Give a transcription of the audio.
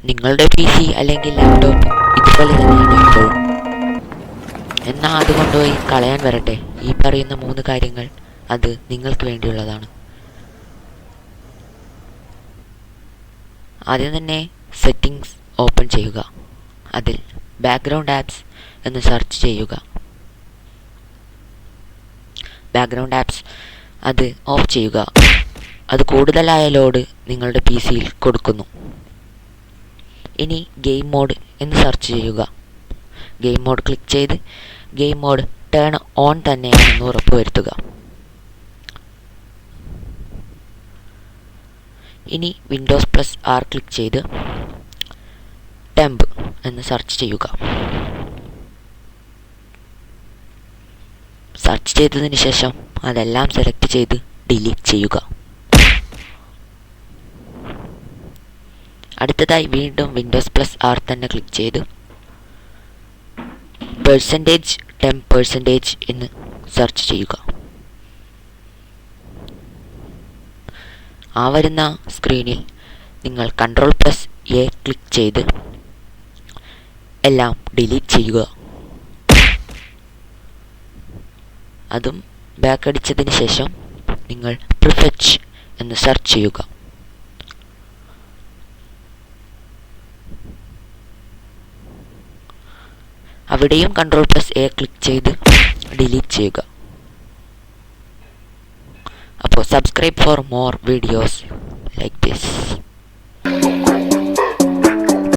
നിങ്ങളുടെ PC അല്ലെങ്കിൽ laptop ഇതുപോലെ തന്നെയാണ് ഇപ്പോഴും. എന്നാൽ അത് കൊണ്ടുപോയി കളയാൻ വരട്ടെ. ഈ പറയുന്ന 3 കാര്യങ്ങൾ അത് നിങ്ങൾക്ക് വേണ്ടിയുള്ളതാണ്. ആദ്യം തന്നെ സെറ്റിംഗ്സ് ഓപ്പൺ ചെയ്യുക. അതിൽ ബാക്ക്ഗ്രൗണ്ട് ആപ്സ് എന്ന് സെർച്ച് ചെയ്യുക. ബാക്ക്ഗ്രൗണ്ട് ആപ്സ് അത് ഓഫ് ചെയ്യുക. അത് കൂടുതലായ ലോഡ് നിങ്ങളുടെ PCയിൽ കൊടുക്കുന്നു. ഇനി ഗെയിം മോഡ് എന്ന് സെർച്ച് ചെയ്യുക. ഗെയിം മോഡ് ക്ലിക്ക് ചെയ്ത് ഗെയിം മോഡ് ടേൺ ഓൺ തന്നെയാണെന്ന് ഉറപ്പുവരുത്തുക. ഇനി Windows+R ക്ലിക്ക് ചെയ്ത് ടെമ്പ് എന്ന് സെർച്ച് ചെയ്യുക. സെർച്ച് ചെയ്തതിന് ശേഷം അതെല്ലാം സെലക്ട് ചെയ്ത് ഡിലീറ്റ് ചെയ്യുക. അടുത്തതായി വീണ്ടും Windows+R തന്നെ ക്ലിക്ക് ചെയ്ത് %temp% എന്ന് സെർച്ച് ചെയ്യുക. ആ വരുന്ന സ്ക്രീനിൽ നിങ്ങൾ Ctrl+A ക്ലിക്ക് ചെയ്ത് എല്ലാം ഡിലീറ്റ് ചെയ്യുക. അതും ബാക്ക് അടിച്ചതിന് ശേഷം നിങ്ങൾ prefetch എന്ന് സെർച്ച് ചെയ്യുക. അവിടെയും Ctrl+A ക്ലിക്ക് ചെയ്ത് ഡിലീറ്റ് ചെയ്യുക. അപ്പോൾ subscribe for more videos like this.